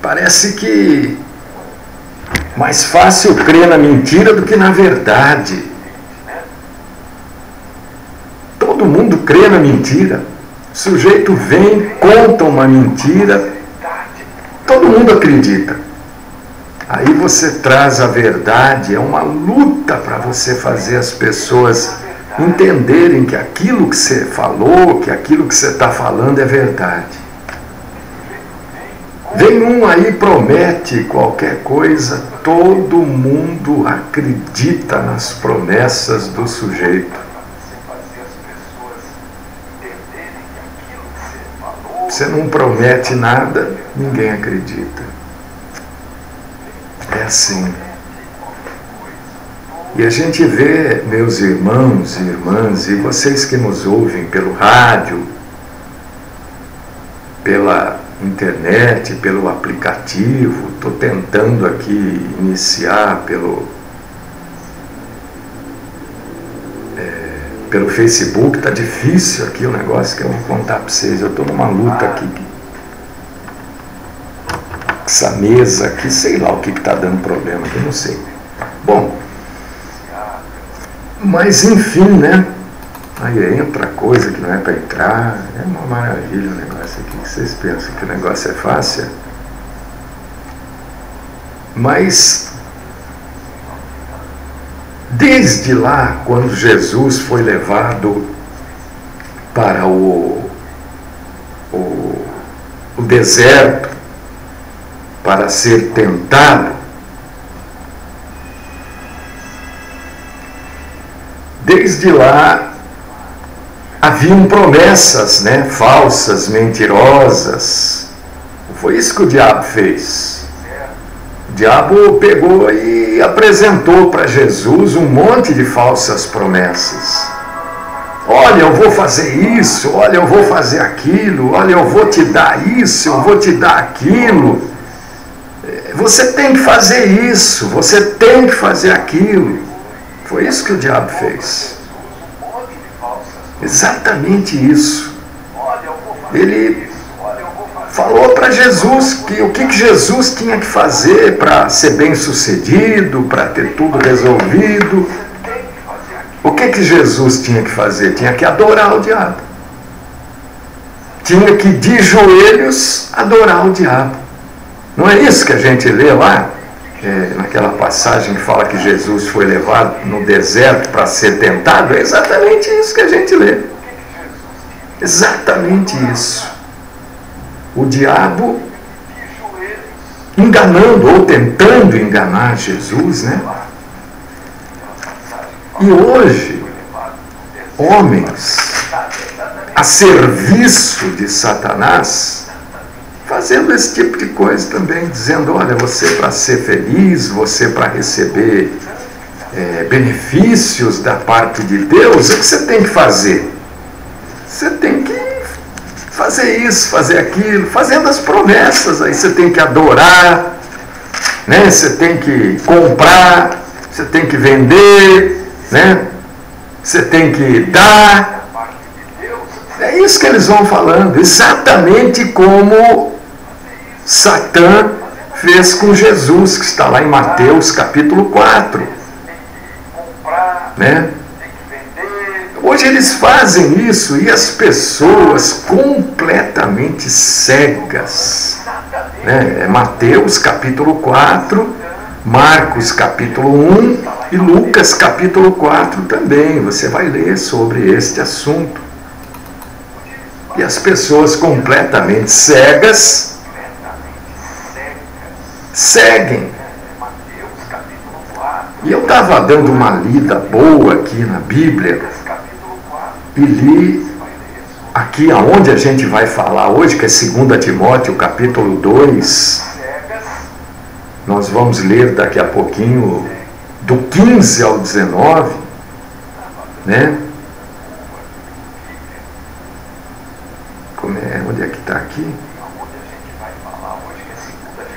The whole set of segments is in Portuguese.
Parece que mais fácil crer na mentira do que na verdade. Todo mundo crê na mentira. O sujeito vem, conta uma mentira, todo mundo acredita. Aí você traz a verdade, é uma luta para você fazer as pessoas entenderem que aquilo que você falou, que aquilo que você está falando é verdade. Vem um aí, promete qualquer coisa, todo mundo acredita nas promessas do sujeito. Você não promete nada, ninguém acredita. É assim. E a gente vê, meus irmãos e irmãs, e vocês que nos ouvem pelo rádio, pela internet, pelo aplicativo, estou tentando aqui iniciar pelo Facebook, está difícil aqui o negócio que eu vou contar para vocês. Eu estou numa luta aqui. Essa mesa aqui, sei lá o que está dando problema aqui, não sei. Bom, mas enfim, né? Aí entra coisa que não é para entrar. É uma maravilha o negócio aqui. Vocês pensam que o negócio é fácil? Mas desde lá, quando Jesus foi levado para o deserto para ser tentado, desde lá haviam promessas, né, falsas, mentirosas. Foi isso que o diabo fez. O diabo pegou e apresentou para Jesus um monte de falsas promessas. Olha, eu vou fazer isso, olha, eu vou fazer aquilo, olha, eu vou te dar isso, eu vou te dar aquilo. Você tem que fazer isso, você tem que fazer aquilo. Foi isso que o diabo fez. Exatamente isso. Ele falou para Jesus que o que Jesus tinha que fazer para ser bem sucedido, para ter tudo resolvido. O que Jesus tinha que fazer? Tinha que adorar o diabo. Tinha que de joelhos adorar o diabo. Não é isso que a gente lê lá? Naquela passagem que fala que Jesus foi levado no deserto para ser tentado? É exatamente isso que a gente lê. Exatamente isso. O diabo enganando ou tentando enganar Jesus, né? E hoje, homens a serviço de Satanás, fazendo esse tipo de coisa também, dizendo, olha, você para ser feliz, você para receber benefícios da parte de Deus, o que você tem que fazer? Você tem que fazer isso, fazer aquilo, fazendo as promessas, aí você tem que adorar, né? Você tem que comprar, você tem que vender, né? Você tem que dar. É isso que eles vão falando, exatamente como Satã fez com Jesus, que está lá em Mateus capítulo 4, né? Hoje eles fazem isso e as pessoas completamente cegas, né? É Mateus capítulo 4, Marcos capítulo 1 e Lucas capítulo 4 também. Você vai ler sobre este assunto. E as pessoas completamente cegas seguem. E eu estava dando uma lida boa aqui na Bíblia e li aqui aonde a gente vai falar hoje, que é 2 Timóteo capítulo 2. Nós vamos ler daqui a pouquinho do 15 ao 19, né? Onde é que está aqui?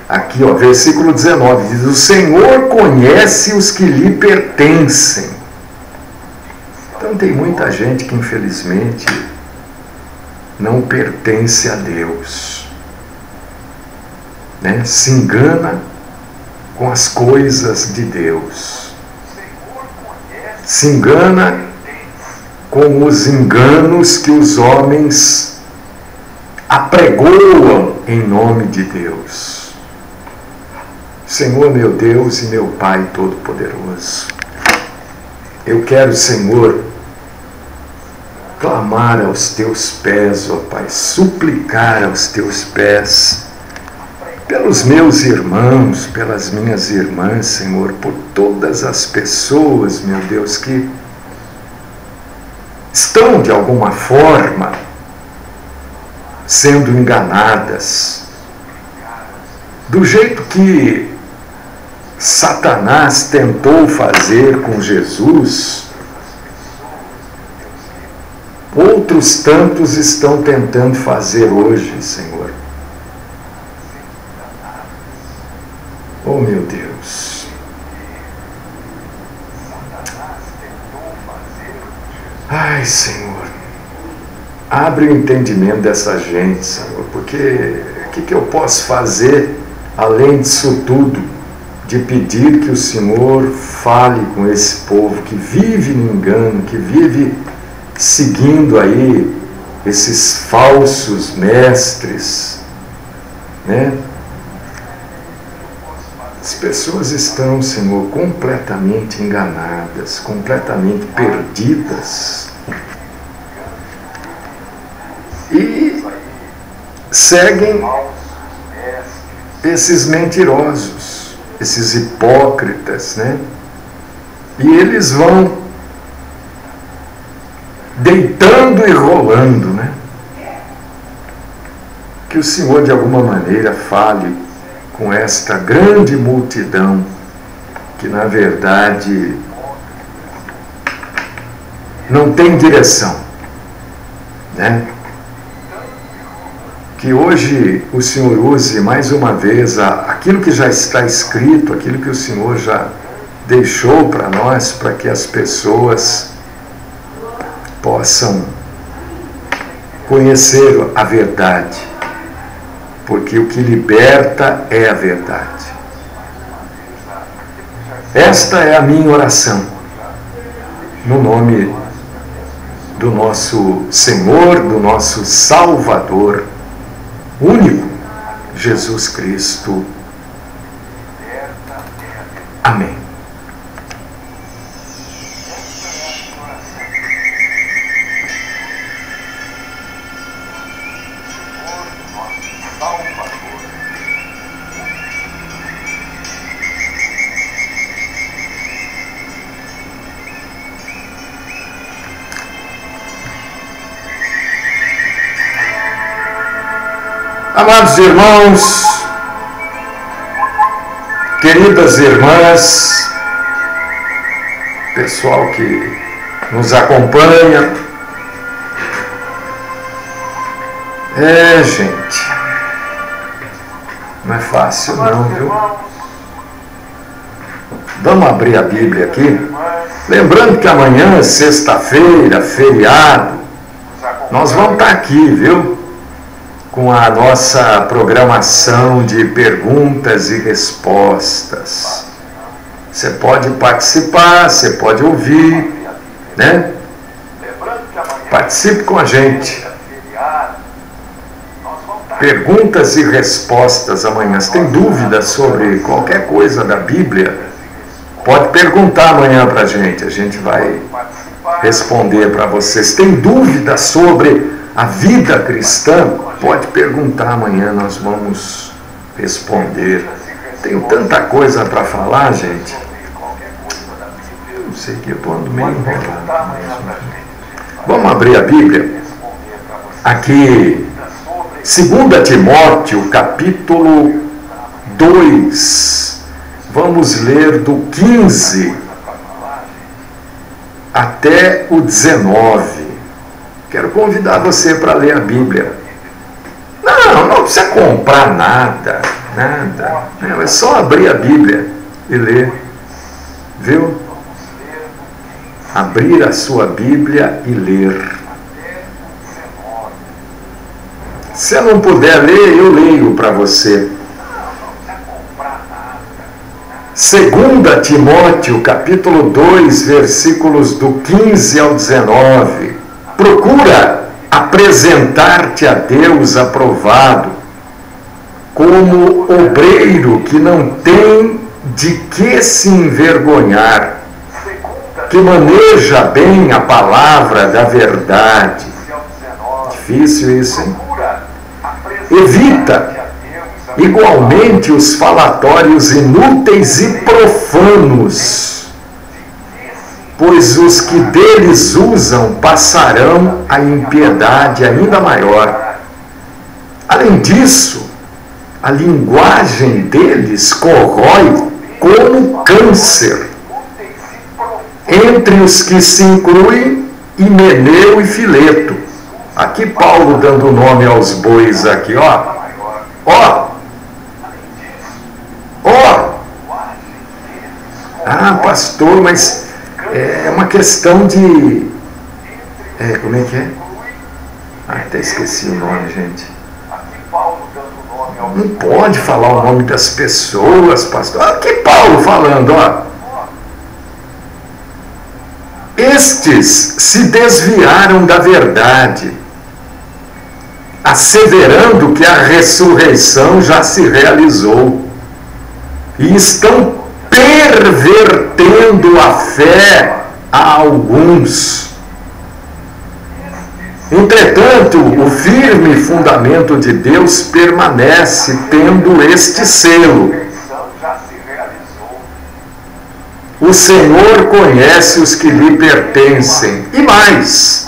Aqui, ó, versículo 19, diz, o Senhor conhece os que lhe pertencem. Então tem muita gente que infelizmente não pertence a Deus. né, se engana com as coisas de Deus. Se engana com os enganos que os homens apregoam em nome de Deus. Senhor, meu Deus e meu Pai Todo-Poderoso, eu quero, Senhor, clamar aos teus pés, ó Pai, suplicar aos teus pés, pelos meus irmãos, pelas minhas irmãs, Senhor, por todas as pessoas, meu Deus, que estão de alguma forma sendo enganadas, do jeito que Satanás tentou fazer com Jesus. Outros tantos estão tentando fazer hoje, Senhor. Oh, meu Deus. Ai, Senhor. Abre o entendimento dessa gente, Senhor, porque o que eu posso fazer além disso tudo, de pedir que o Senhor fale com esse povo que vive no engano, que vive seguindo aí esses falsos mestres, né? As pessoas estão, Senhor, completamente enganadas, completamente perdidas. E seguem esses mentirosos, esses hipócritas, né? E eles vão deitando e rolando, né? Que o Senhor, de alguma maneira, fale com esta grande multidão que, na verdade, não tem direção, né? Que hoje o Senhor use mais uma vez aquilo que já está escrito, aquilo que o Senhor já deixou para nós, para que as pessoas possam conhecer a verdade, porque o que liberta é a verdade. Esta é a minha oração, no nome do nosso Senhor, do nosso Salvador único, Jesus Cristo. Amém. Amados irmãos, queridas irmãs, pessoal que nos acompanha, gente, não é fácil não, viu? Vamos abrir a Bíblia aqui, lembrando que amanhã, sexta-feira, feriado, nós vamos estar aqui, viu? Com a nossa programação de perguntas e respostas. Você pode participar, você pode ouvir, né? Participe com a gente. Perguntas e respostas amanhã. Se tem dúvidas sobre qualquer coisa da Bíblia, pode perguntar amanhã para a gente vai responder para vocês. Se tem dúvidas sobre a vida cristã, pode perguntar amanhã, nós vamos responder. Tenho tanta coisa para falar, gente. Eu não sei que eu estou meio enrolado. Vamos abrir a Bíblia. Aqui, 2 Timóteo, capítulo 2. Vamos ler do 15 até o 19. Quero convidar você para ler a Bíblia. Não precisa comprar nada. Não, é só abrir a Bíblia e ler. Viu? Abrir a sua Bíblia e ler. Se eu não puder ler, eu leio para você. 2 Timóteo, capítulo 2, versículos do 15 ao 19. Procura apresentar-te a Deus aprovado, como obreiro que não tem de que se envergonhar, que maneja bem a palavra da verdade. Difícil isso, hein? Evita igualmente os falatórios inúteis e profanos, pois os que deles usam passarão a impiedade ainda maior. Além disso, a linguagem deles corrói como câncer. Entre os que se incluem Himeneu e Fileto. Aqui Paulo dando nome aos bois aqui, ó. Ah, pastor, mas é uma questão de... como é que é? Ah, até esqueci o nome, gente. Não pode falar o nome das pessoas, pastor. Aqui Paulo falando, ó. Estes se desviaram da verdade, asseverando que a ressurreição já se realizou, e estão pervertendo a fé a alguns. Entretanto, o firme fundamento de Deus permanece, tendo este selo: o Senhor conhece os que lhe pertencem. E mais,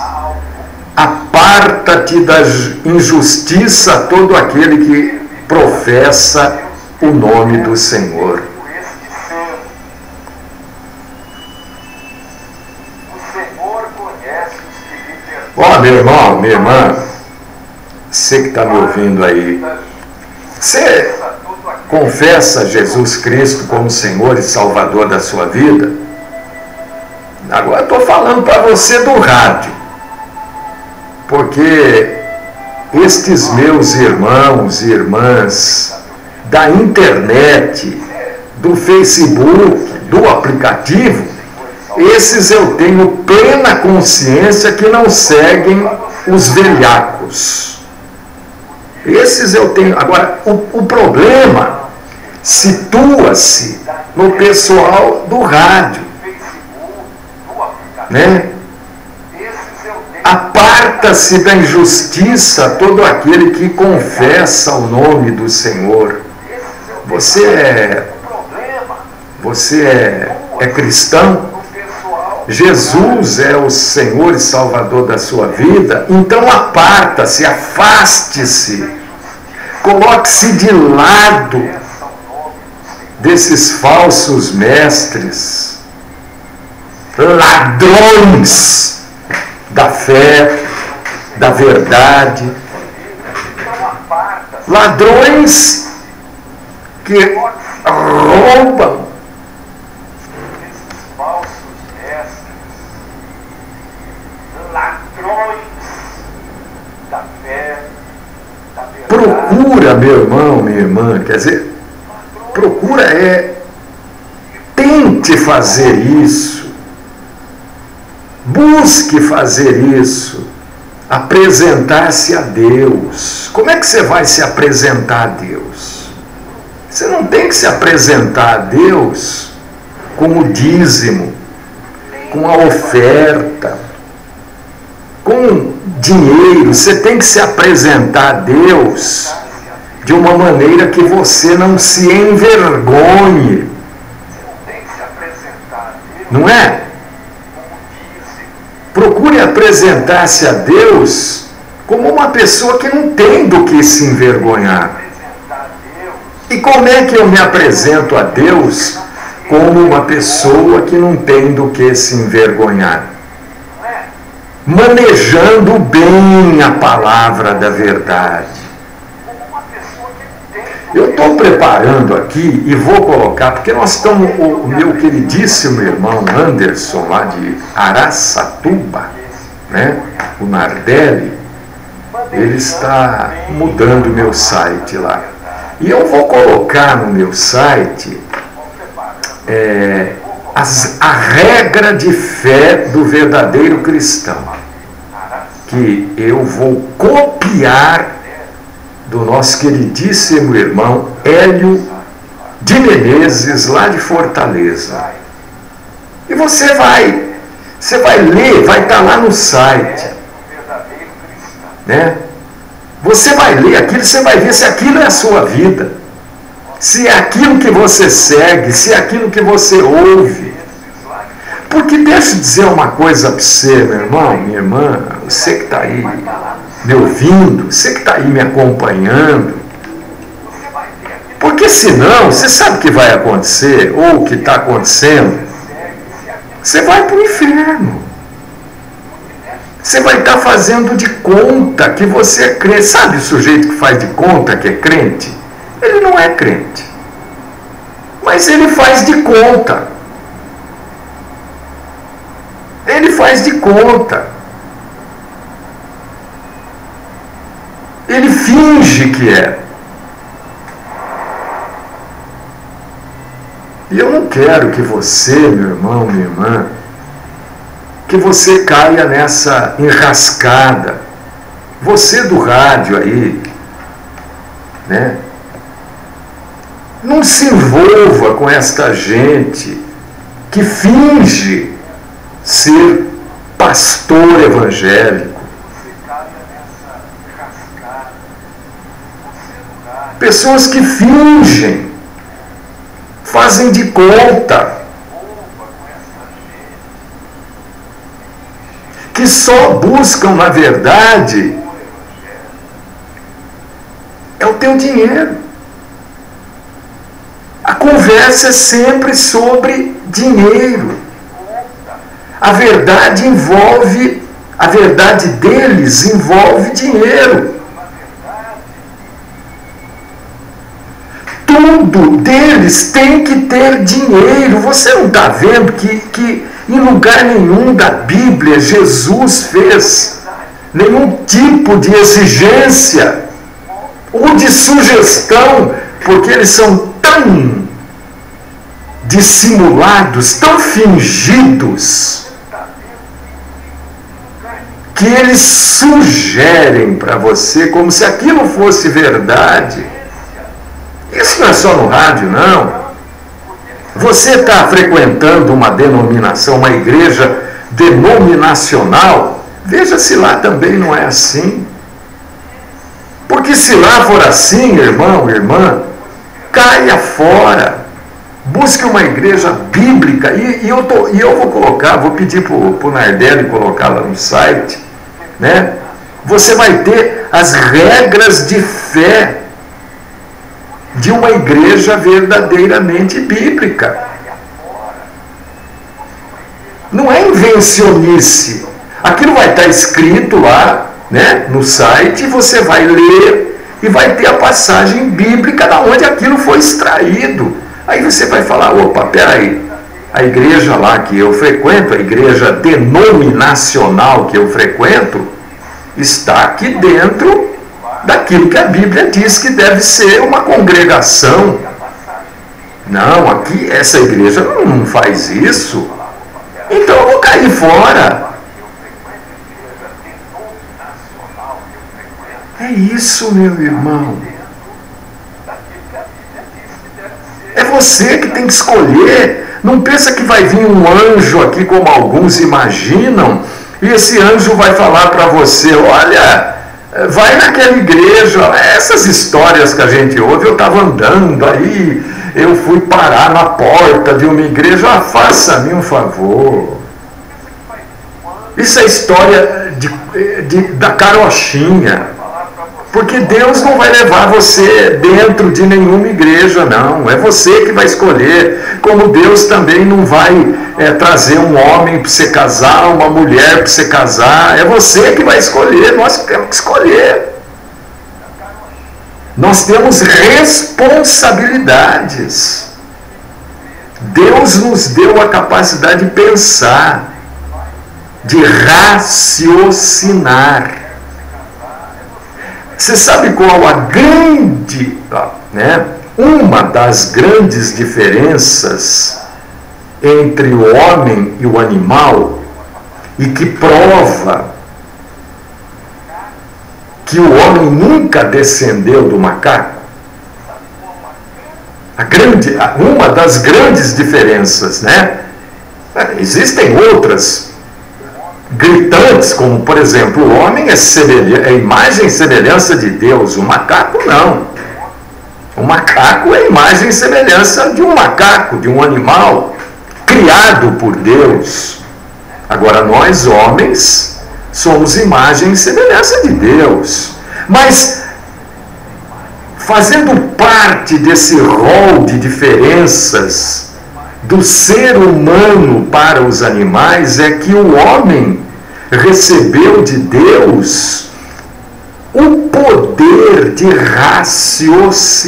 aparta-te da injustiça todo aquele que professa o nome do Senhor. Ó, meu irmão, minha irmã, você que está me ouvindo aí, você confessa Jesus Cristo como Senhor e Salvador da sua vida? Agora estou falando para você do rádio, porque estes meus irmãos e irmãs da internet, do Facebook, do aplicativo, esses eu tenho plena consciência que não seguem os velhacos. Esses eu tenho. Agora, o problema situa-se no pessoal do rádio, né? Aparta-se da injustiça todo aquele que confessa o nome do Senhor. Você é cristão? Jesus é o Senhor e Salvador da sua vida? Então aparta-se, afaste-se, coloque-se de lado desses falsos mestres, ladrões da fé, da verdade, ladrões que roubam. Procura, meu irmão, minha irmã, quer dizer, tente fazer isso, busque fazer isso, apresentar-se a Deus. Como é que você vai se apresentar a Deus? Você não tem que se apresentar a Deus com o dízimo, com a oferta, com dinheiro. Você tem que se apresentar a Deus de uma maneira que você não se envergonhe. Não é? Procure apresentar-se a Deus como uma pessoa que não tem do que se envergonhar. E como é que eu me apresento a Deus como uma pessoa que não tem do que se envergonhar? Manejando bem a palavra da verdade. Eu estou preparando aqui e vou colocar, porque nós estamos, o meu queridíssimo irmão Anderson, lá de Araçatuba, né, o Nardelli, ele está mudando o meu site lá. E eu vou colocar no meu site a regra de fé do verdadeiro cristão, que eu vou copiar do nosso queridíssimo irmão Hélio de Menezes, lá de Fortaleza. E você vai ler, vai estar lá no site, né? Você vai ler aquilo, você vai ver se aquilo é a sua vida, se é aquilo que você segue, se é aquilo que você ouve. Porque deixa eu dizer uma coisa para você, meu irmão, minha irmã, você que está aí me ouvindo, você que está aí me acompanhando, porque senão, você sabe o que vai acontecer, ou o que está acontecendo, você vai para o inferno. Você vai estar fazendo de conta que você é crente. Sabe o sujeito que faz de conta que é crente? Ele não é crente, mas ele faz de conta. Ele faz de conta. Ele finge que é. E eu não quero que você, meu irmão, minha irmã, que você caia nessa enrascada. Você do rádio aí, né? Não se envolva com esta gente que finge ser pastor evangélico. Pessoas que fingem, fazem de conta, que só buscam, na verdade, é o teu dinheiro. A conversa é sempre sobre dinheiro. A verdade deles envolve dinheiro. Tudo deles tem que ter dinheiro. Você não está vendo que em lugar nenhum da Bíblia Jesus fez nenhum tipo de exigência ou de sugestão, porque eles são tão dissimulados, tão fingidos, que eles sugerem para você como se aquilo fosse verdade. Isso não é só no rádio, não. Você está frequentando uma denominação, uma igreja denominacional, veja se lá também não é assim. Porque se lá for assim, irmão, irmã, caia fora. Busque uma igreja bíblica. E eu vou colocar, vou pedir para o Nardelli colocar lá no site, né? Você vai ter as regras de fé de uma igreja verdadeiramente bíblica. Não é invencionice. Aquilo vai estar escrito lá, né, no site, e você vai ler e vai ter a passagem bíblica da onde aquilo foi extraído. Aí você vai falar, opa, peraí, a igreja lá que eu frequento, a igreja denominacional que eu frequento, está aqui dentro daquilo que a Bíblia diz que deve ser uma congregação. Não, aqui essa igreja não faz isso. Então eu vou cair fora. É isso, meu irmão. É você que tem que escolher. Não pensa que vai vir um anjo aqui como alguns imaginam, e esse anjo vai falar para você, olha, vai naquela igreja. Essas histórias que a gente ouve, eu estava andando aí, eu fui parar na porta de uma igreja, faça-me um favor. Isso é história da carochinha. Porque Deus não vai levar você dentro de nenhuma igreja, não. É você que vai escolher. Como Deus também não vai trazer um homem para você casar, uma mulher para você casar. É você que vai escolher. Nós temos que escolher. Nós temos responsabilidades. Deus nos deu a capacidade de pensar, de raciocinar. Você sabe qual a grande, né, uma das grandes diferenças entre o homem e o animal e que prova que o homem nunca descendeu do macaco? Uma das grandes diferenças, né? Existem outras gritantes, como, por exemplo, o homem é imagem e semelhança de Deus, o macaco não. O macaco é imagem e semelhança de um macaco, de um animal criado por Deus. Agora, nós, homens, somos imagem e semelhança de Deus. Mas, fazendo parte desse rol de diferenças do ser humano para os animais, é que o homem recebeu de Deus o poder de raciocinar,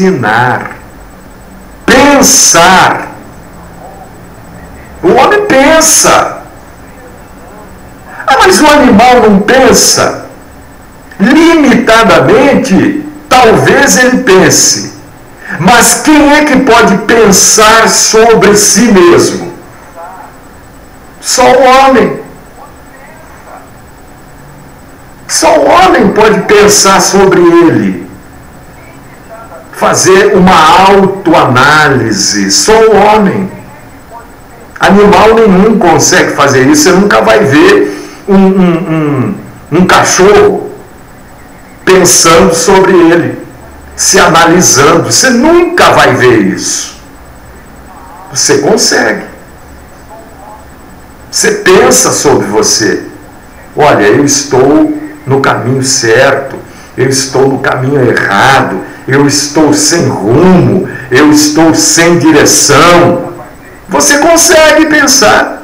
pensar. O homem pensa. Mas o animal não pensa. Limitadamente, talvez ele pense. Mas quem é que pode pensar sobre si mesmo? Só o homem. Só o homem pode pensar sobre ele. Fazer uma autoanálise. Só o homem. Animal nenhum consegue fazer isso. Você nunca vai ver um cachorro pensando sobre ele, se analisando. Você nunca vai ver isso. Você consegue. Você pensa sobre você. Olha, eu estou no caminho certo, eu estou no caminho errado, eu estou sem rumo, eu estou sem direção. Você consegue pensar.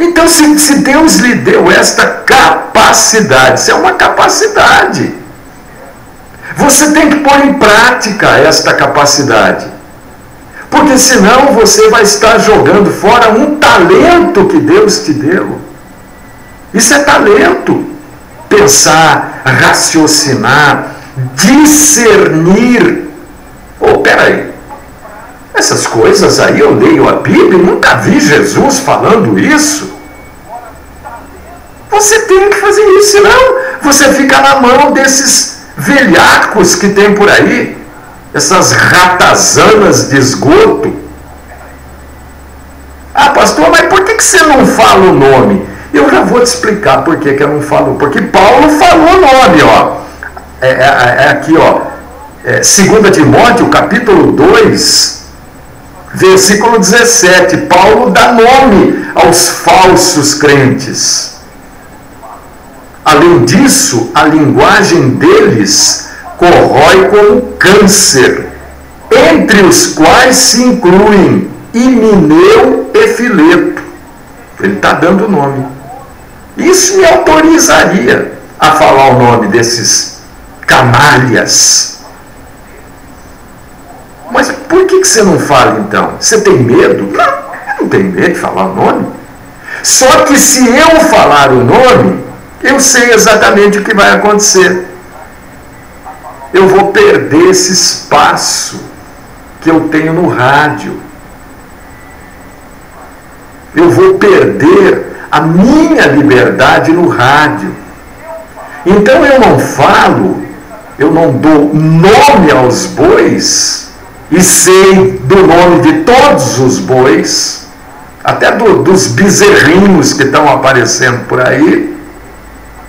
Então, se Deus lhe deu esta capacidade, isso é uma capacidade, você tem que pôr em prática esta capacidade. Porque senão você vai estar jogando fora um talento que Deus te deu. Isso é talento. Pensar, raciocinar, discernir. Peraí. Essas coisas aí, eu leio a Bíblia e nunca vi Jesus falando isso. Você tem que fazer isso, senão você fica na mão desses velhacos que tem por aí, essas ratazanas de esgoto. Pastor, mas por que você não fala o nome? Eu já vou te explicar por que eu não falo. Porque Paulo falou o nome, ó. Aqui, ó. 2 Timóteo, capítulo 2, versículo 17. Paulo dá nome aos falsos crentes. Além disso, a linguagem deles corrói como câncer, entre os quais se incluem Himeneu e Fileto. Ele está dando o nome. Isso me autorizaria a falar o nome desses canalhas. Mas por que você não fala então? Você tem medo? Não, eu não tenho medo de falar o nome. Só que se eu falar o nome, eu sei exatamente o que vai acontecer. Eu vou perder esse espaço que eu tenho no rádio. Eu vou perder a minha liberdade no rádio. Então eu não falo, eu não dou nome aos bois, e sei do nome de todos os bois, até dos bezerrinhos que estão aparecendo por aí,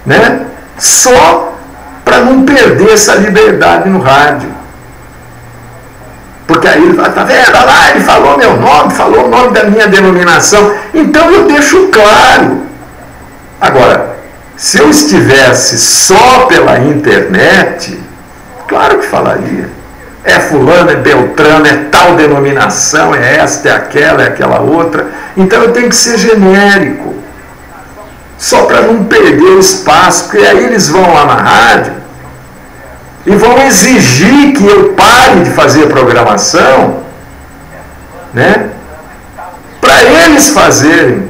né? Só para não perder essa liberdade no rádio. Porque aí ele fala, tá vendo? Olha lá, ele falou meu nome, falou o nome da minha denominação. Então eu deixo claro. Agora, se eu estivesse só pela internet, claro que falaria. É fulano, é beltrano, é tal denominação, é esta, é aquela outra. Então eu tenho que ser genérico. Só para não perder o espaço, porque aí eles vão lá na rádio e vão exigir que eu pare de fazer programação, né? Para eles fazerem.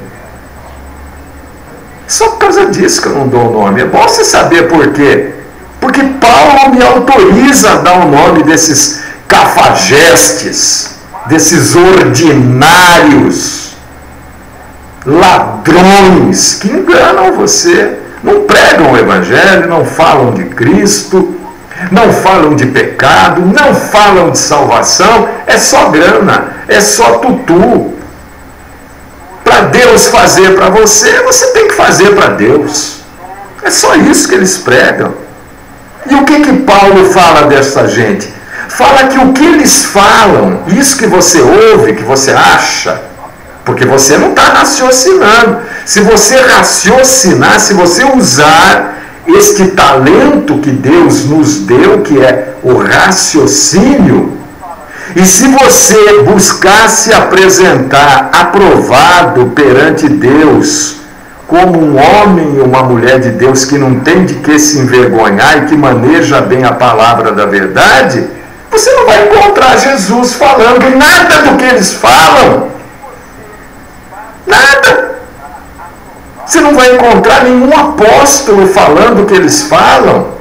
Só por causa disso que eu não dou o nome. É bom você saber por quê. Porque Paulo me autoriza a dar o nome desses cafajestes, desses ordinários, ladrões que enganam você, não pregam o Evangelho, não falam de Cristo, não falam de pecado, não falam de salvação, é só grana, é só tutu. Para Deus fazer para você, você tem que fazer para Deus. É só isso que eles pregam. E o que Paulo fala dessa gente? Fala que o que eles falam, isso que você ouve, que você acha, porque você não está raciocinando. Se você raciocinar, se você usar este talento que Deus nos deu, que é o raciocínio, e se você buscar se apresentar aprovado perante Deus, como um homem e uma mulher de Deus que não tem de que se envergonhar e que maneja bem a palavra da verdade, você não vai encontrar Jesus falando nada do que eles falam. Nada. Você não vai encontrar nenhum apóstolo falando o que eles falam.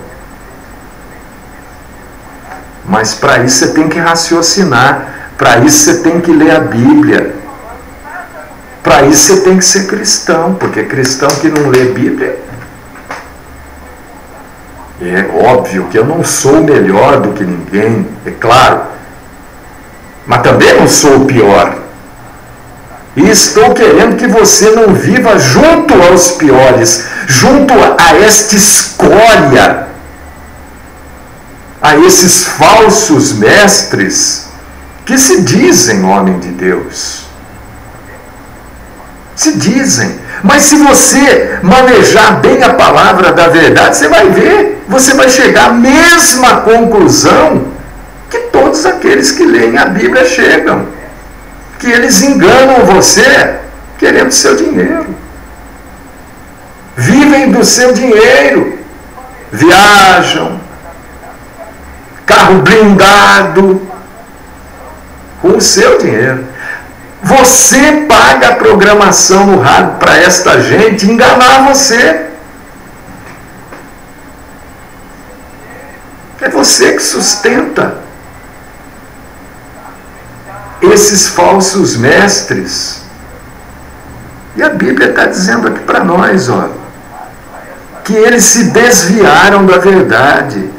Mas para isso você tem que raciocinar. Para isso você tem que ler a Bíblia. Para isso você tem que ser cristão. Porque cristão que não lê Bíblia... É óbvio que eu não sou melhor do que ninguém, é claro. Mas também não sou o pior. E estou querendo que você não viva junto aos piores, junto a esta escória, a esses falsos mestres que se dizem homem de Deus. Se dizem. Mas se você manejar bem a palavra da verdade, você vai ver, você vai chegar à mesma conclusão que todos aqueles que leem a Bíblia chegam. Que eles enganam você querendo seu dinheiro. Vivem do seu dinheiro. Viajam. Carro blindado. Com o seu dinheiro. Você paga a programação no rádio para esta gente enganar você. É você que sustenta esses falsos mestres. E a Bíblia está dizendo aqui para nós, ó, que eles se desviaram da verdade.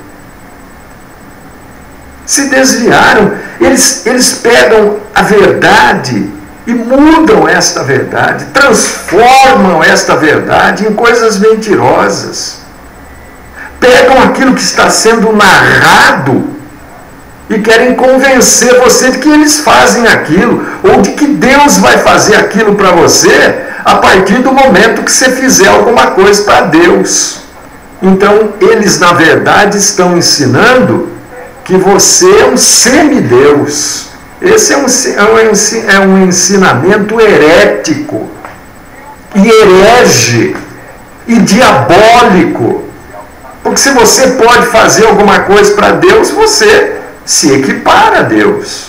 Se desviaram. Eles pegam a verdade e mudam esta verdade, transformam esta verdade em coisas mentirosas. Pegam aquilo que está sendo narrado e querem convencer você de que eles fazem aquilo, ou de que Deus vai fazer aquilo para você a partir do momento que você fizer alguma coisa para Deus. Então, eles na verdade estão ensinando que você é um semideus. Esse é um ensinamento herético, e herege, e diabólico. Porque se você pode fazer alguma coisa para Deus, você se equipara a Deus.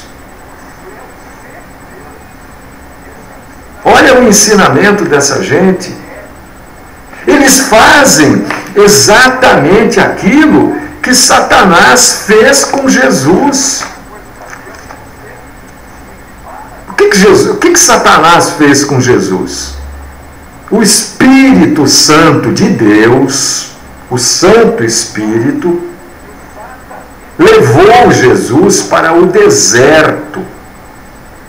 Olha o ensinamento dessa gente. Eles fazem exatamente aquilo que Satanás fez com Jesus. O que Satanás fez com Jesus? O Espírito Santo de Deus, o Santo Espírito, levou Jesus para o deserto,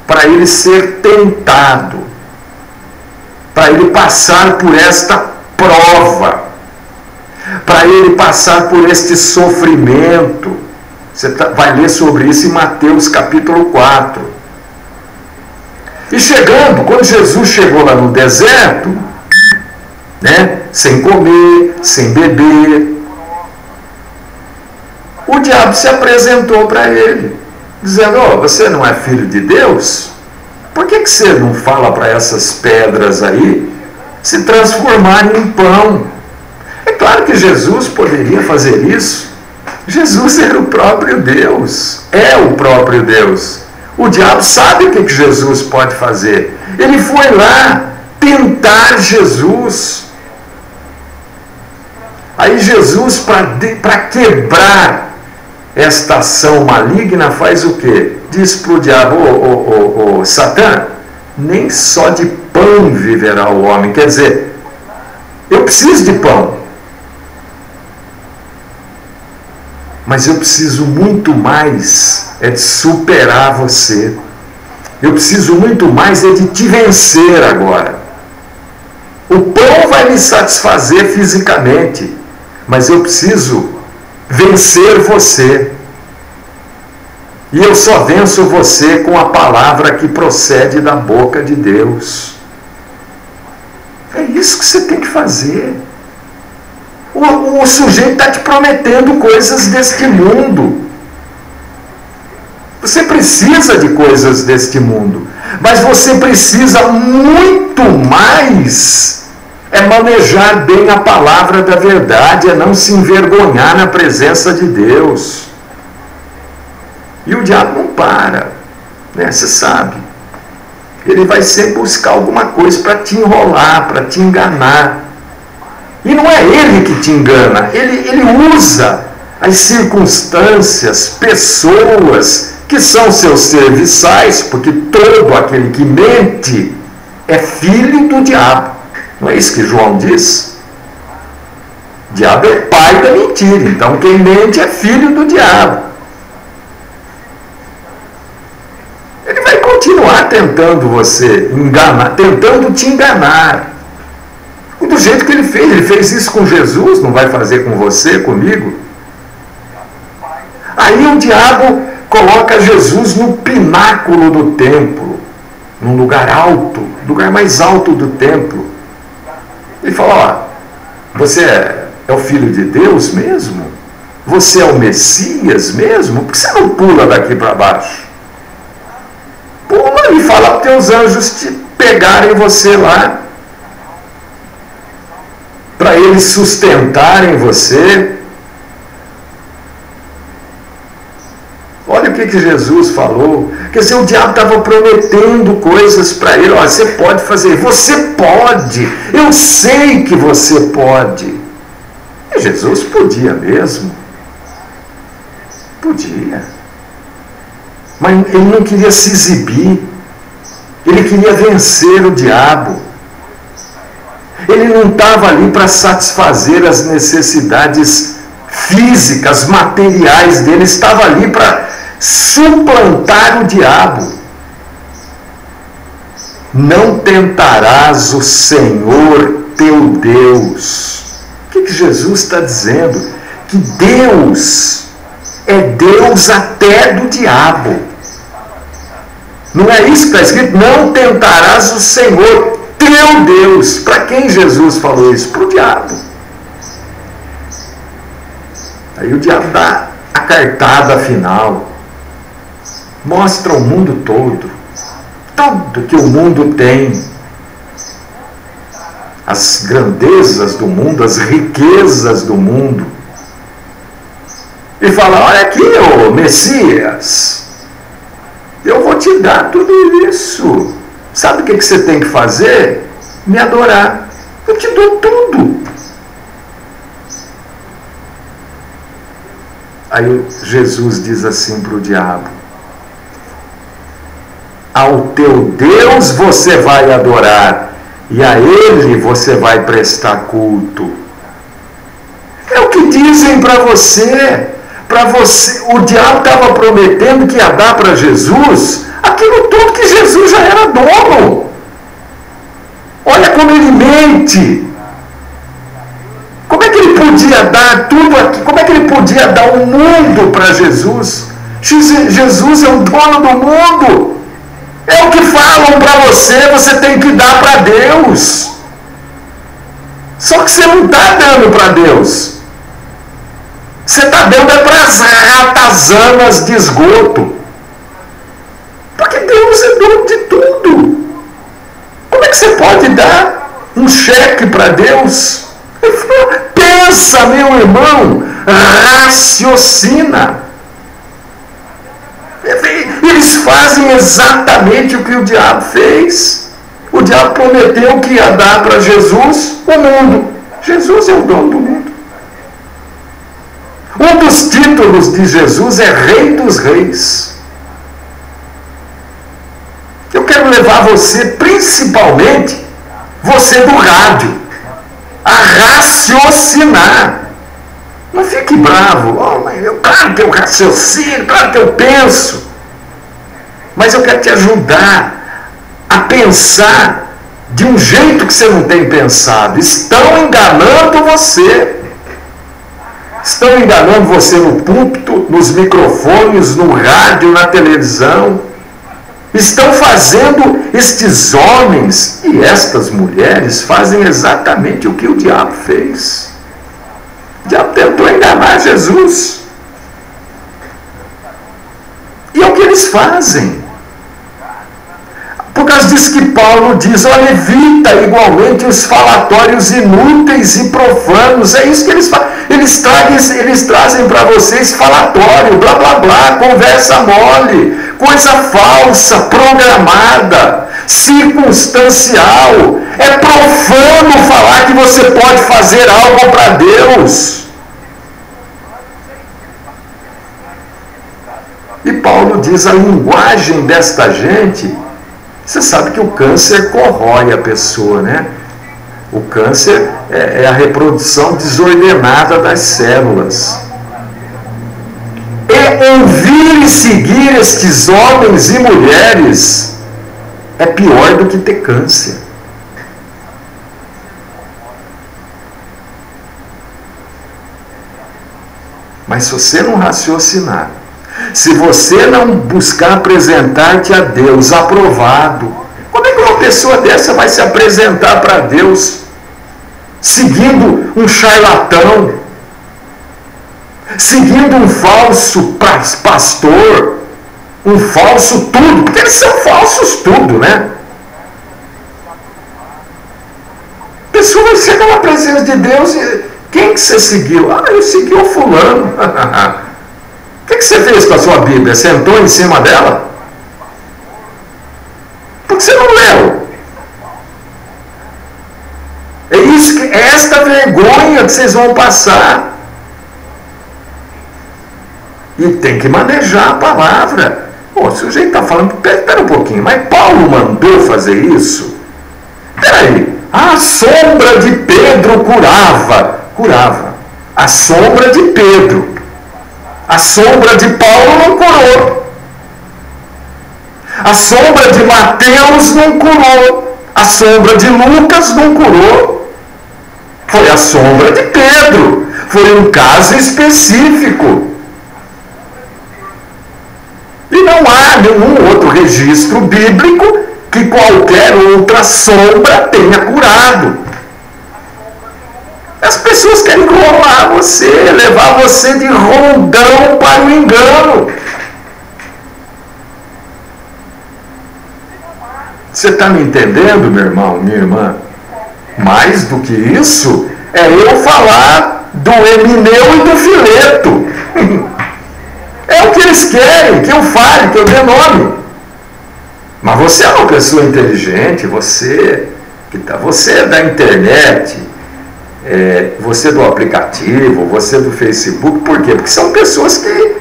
para ele ser tentado, para ele passar por esta prova, para ele passar por este sofrimento. Você vai ler sobre isso em Mateus capítulo 4. E chegando, quando Jesus chegou lá no deserto, né, sem comer, sem beber, o diabo se apresentou para ele, dizendo: "Oh, você não é filho de Deus? Por que você não fala para essas pedras aí se transformarem em pão?" É claro que Jesus poderia fazer isso. Jesus era o próprio Deus, é o próprio Deus. O diabo sabe o que Jesus pode fazer. Ele foi lá tentar Jesus. Aí Jesus, para quebrar esta ação maligna faz o quê? Diz para o diabo, ô Satã, nem só de pão viverá o homem. Quer dizer, eu preciso de pão, mas eu preciso muito mais de superar você. Eu preciso muito mais de te vencer agora. O pão vai me satisfazer fisicamente, mas eu preciso vencer você. E eu só venço você com a palavra que procede da boca de Deus. É isso que você tem que fazer. O sujeito está te prometendo coisas deste mundo. Você precisa de coisas deste mundo, mas você precisa muito mais manejar bem a palavra da verdade, não se envergonhar na presença de Deus. E o diabo não para, né? Você sabe. Ele vai sempre buscar alguma coisa para te enrolar, para te enganar. E não é ele que te engana, ele usa as circunstâncias, pessoas que são seus serviçais, porque todo aquele que mente é filho do diabo. Não é isso que João diz? O diabo é o pai da mentira, então quem mente é filho do diabo. Ele vai continuar tentando você enganar, tentando te enganar. Do jeito que ele fez isso com Jesus, não vai fazer com você, comigo? Aí o diabo coloca Jesus no pináculo do templo, num lugar alto, lugar mais alto do templo. Ele fala, ó, você é o filho de Deus mesmo? Você é o Messias mesmo? Por que você não pula daqui para baixo? Pula e fala para os teus anjos te pegarem você lá, para eles sustentarem você. Olha o que Jesus falou. Quer dizer, o diabo estava prometendo coisas para ele. Olha, você pode fazer, você pode, eu sei que você pode. E Jesus podia mesmo. Podia. Mas ele não queria se exibir. Ele queria vencer o diabo. Ele não estava ali para satisfazer as necessidades físicas, materiais dele. Estava ali para suplantar o diabo. Não tentarás o Senhor teu Deus. O que Jesus está dizendo? Que Deus é Deus até do diabo. Não é isso que está escrito? Não tentarás o Senhor teu Deus. Para quem Jesus falou isso? Para o diabo. Aí o diabo dá a cartada final. Mostra o mundo todo. Tudo que o mundo tem. As grandezas do mundo, as riquezas do mundo. E fala, olha aqui, ô Messias, eu vou te dar tudo isso. Sabe o que você tem que fazer? Me adorar. Eu te dou tudo. Aí Jesus diz assim para o diabo: ao teu Deus você vai adorar, e a Ele você vai prestar culto. É o que dizem para você. Para você, o diabo estava prometendo que ia dar para Jesus aquilo tudo que Jesus já era dono. Olha como ele mente. Como é que ele podia dar tudo aqui? Como é que ele podia dar o mundo para Jesus? Jesus é o dono do mundo. É o que falam para você, você tem que dar para Deus. Só que você não está dando para Deus. Você está dando para as ratazanas de esgoto. Porque Deus é dono de tudo. Como é que você pode dar um cheque para Deus? Ele falou, pensa, meu irmão, raciocina. Eles fazem exatamente o que o diabo fez. O diabo prometeu que ia dar para Jesus o mundo. Jesus é o dono do mundo. Um dos dos títulos de Jesus é Rei dos Reis. Eu quero levar você, principalmente você do rádio, a raciocinar. Não fique bravo. Claro que eu raciocino, claro que eu penso. Mas eu quero te ajudar a pensar de um jeito que você não tem pensado. Estão enganando você. Estão enganando você no púlpito, nos microfones, no rádio, na televisão. Estão fazendo estes homens e estas mulheres fazem exatamente o que o diabo fez. O diabo tentou enganar Jesus. E é o que eles fazem. Por causa disso que Paulo diz, olha, evita igualmente os falatórios inúteis e profanos. É isso que eles fazem. Eles trazem para vocês falatório, blá blá blá, conversa mole, coisa falsa, programada, circunstancial. É profano falar que você pode fazer algo para Deus. E Paulo diz, a linguagem desta gente, você sabe que o câncer corrói a pessoa, né? O câncer é a reprodução desordenada das células. E ouvir e seguir estes homens e mulheres é pior do que ter câncer. Mas se você não raciocinar, se você não buscar apresentar-te a Deus aprovado, como é que uma pessoa dessa vai se apresentar para Deus seguindo um charlatão, seguindo um falso pastor, um falso tudo, porque eles são falsos tudo, né? A pessoa vai chegar na presença de Deus e quem que você seguiu? Eu segui o fulano. O que você fez com a sua Bíblia? Sentou em cima dela? Por que você não leu? É esta vergonha que vocês vão passar. E tem que manejar a palavra. O sujeito está falando, espera um pouquinho, mas Paulo mandou fazer isso? Espera aí, a sombra de Pedro curava. A sombra de Pedro. A sombra de Paulo não curou. A sombra de Mateus não curou. A sombra de Lucas não curou. Foi a sombra de Pedro. Foi um caso específico. E não há nenhum outro registro bíblico que qualquer outra sombra tenha curado. As pessoas querem enrolar você, levar você de rondão para o engano. Você está me entendendo, meu irmão, minha irmã? Mais do que isso, é eu falar do Emineu e do Fileto. É o que eles querem, que eu fale, que eu dê nome. Mas você é uma pessoa inteligente, você é da internet, você do aplicativo, você do Facebook. Por quê? Porque são pessoas que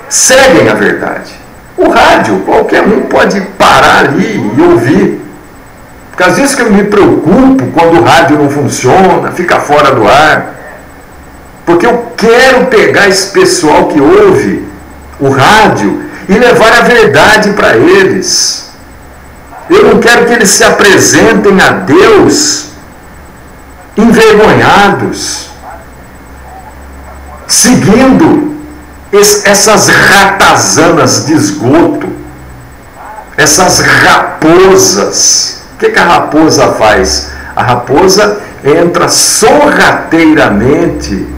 seguem a verdade. O rádio, qualquer um pode parar ali e ouvir. Por causa disso que eu me preocupo quando o rádio não funciona, fica fora do ar. Porque eu quero pegar esse pessoal que ouve o rádio e levar a verdade para eles. Eu não quero que eles se apresentem a Deus envergonhados, seguindo essas ratazanas de esgoto, essas raposas. O que a raposa faz? A raposa entra sorrateiramente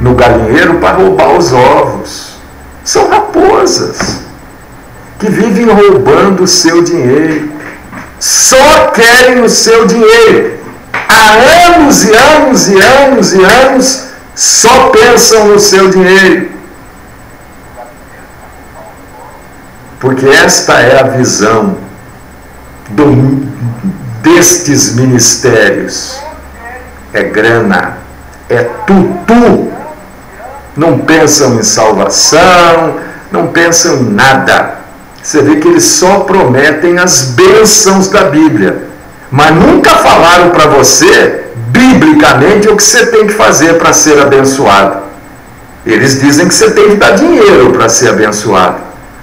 no galinheiro para roubar os ovos. São raposas que vivem roubando o seu dinheiro. Só querem o seu dinheiro. Há anos e anos e anos e anos só pensam no seu dinheiro. Porque esta é a visão destes ministérios. É grana, é tutu. não pensam em salvação, não pensam em nada. Você vê que eles só prometem as bênçãos da Bíblia, mas nunca falaram para você, biblicamente, o que você tem que fazer para ser abençoado. Eles dizem que você tem que dar dinheiro para ser abençoado,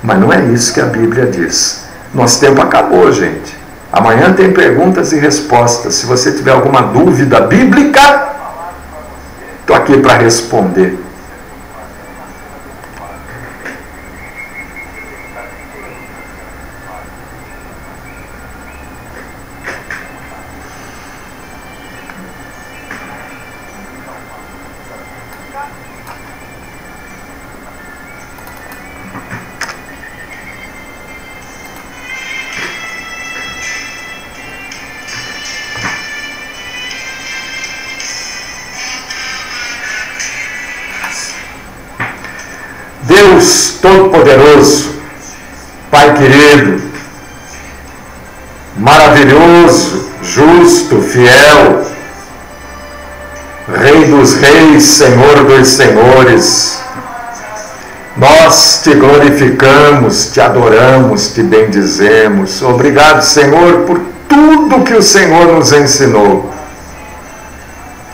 mas não é isso que a Bíblia diz. Nosso tempo acabou, gente. Amanhã tem perguntas e respostas. Se você tiver alguma dúvida bíblica, estou aqui para responder. Deus Todo-Poderoso, Pai querido, maravilhoso, justo, fiel, Rei dos reis, Senhor dos senhores, nós te glorificamos, te adoramos, te bendizemos. Obrigado, Senhor, por tudo que o Senhor nos ensinou.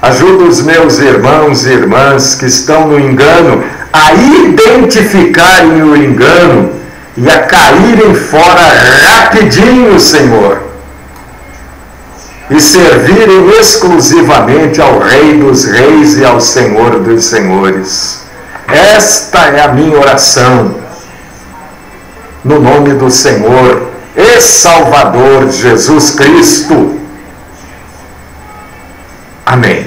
Ajuda os meus irmãos e irmãs que estão no engano a identificarem o engano e a caírem fora rapidinho, Senhor, e servirem exclusivamente ao Rei dos reis e ao Senhor dos senhores. Esta é a minha oração, no nome do Senhor e Salvador Jesus Cristo. Amém.